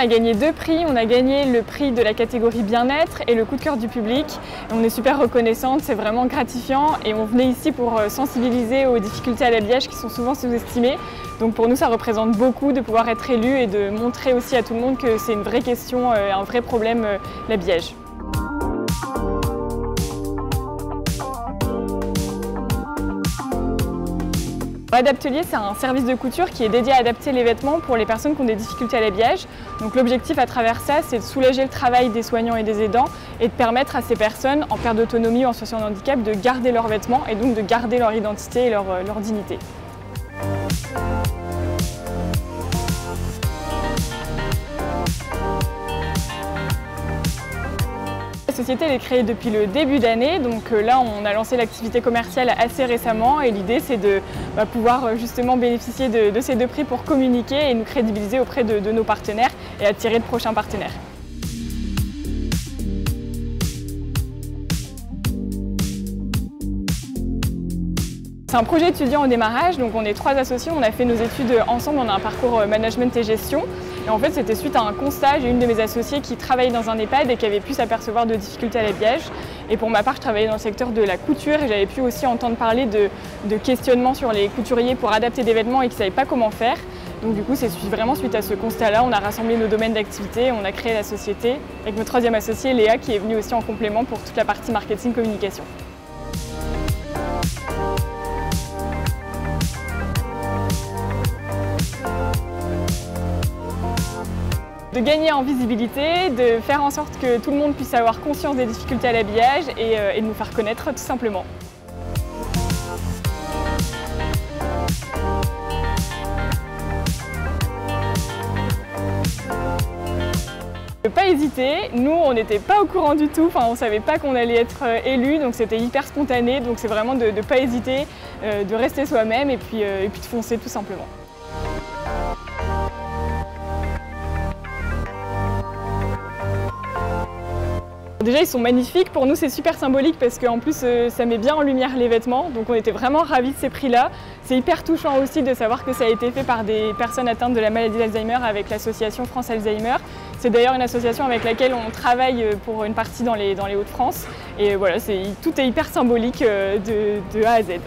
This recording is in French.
a gagné 2 prix. On a gagné le prix de la catégorie bien-être et le coup de cœur du public. Et on est super reconnaissante, c'est vraiment gratifiant et on venait ici pour sensibiliser aux difficultés à l'habillage qui sont souvent sous-estimées. Donc pour nous, ça représente beaucoup de pouvoir être élu et de montrer aussi à tout le monde que c'est une vraie question, un vrai problème, l'habillage. Adaptelier, c'est un service de couture qui est dédié à adapter les vêtements pour les personnes qui ont des difficultés à l'habillage. Donc l'objectif à travers ça, c'est de soulager le travail des soignants et des aidants et de permettre à ces personnes en perte d'autonomie ou en situation de handicap de garder leurs vêtements et donc de garder leur identité et leur dignité. La société elle est créée depuis le début d'année, donc là on a lancé l'activité commerciale assez récemment et l'idée c'est de pouvoir justement bénéficier de ces 2 prix pour communiquer et nous crédibiliser auprès de nos partenaires et attirer de prochains partenaires. C'est un projet étudiant au démarrage, donc on est 3 associés, on a fait nos études ensemble, on a un parcours management et gestion. Et en fait, c'était suite à un constat, j'ai une de mes associées qui travaillait dans un EHPAD et qui avait pu s'apercevoir de difficultés à l'habillage. Et pour ma part, je travaillais dans le secteur de la couture et j'avais pu aussi entendre parler de questionnements sur les couturiers pour adapter des vêtements et qui ne savaient pas comment faire. Donc du coup, c'est vraiment suite à ce constat-là, on a rassemblé nos domaines d'activité, on a créé la société avec notre 3e associée, Léa, qui est venue aussi en complément pour toute la partie marketing-communication. De gagner en visibilité, de faire en sorte que tout le monde puisse avoir conscience des difficultés à l'habillage et de nous faire connaître tout simplement. Ne pas hésiter, nous on n'était pas au courant du tout, on ne savait pas qu'on allait être élu, donc c'était hyper spontané, donc c'est vraiment de ne pas hésiter, de rester soi-même et puis de foncer tout simplement. Déjà ils sont magnifiques, pour nous c'est super symbolique parce qu'en plus ça met bien en lumière les vêtements, donc on était vraiment ravis de ces prix-là. C'est hyper touchant aussi de savoir que ça a été fait par des personnes atteintes de la maladie d'Alzheimer avec l'association France Alzheimer. C'est d'ailleurs une association avec laquelle on travaille pour une partie dans les Hauts-de-France et voilà, tout est hyper symbolique de A à Z.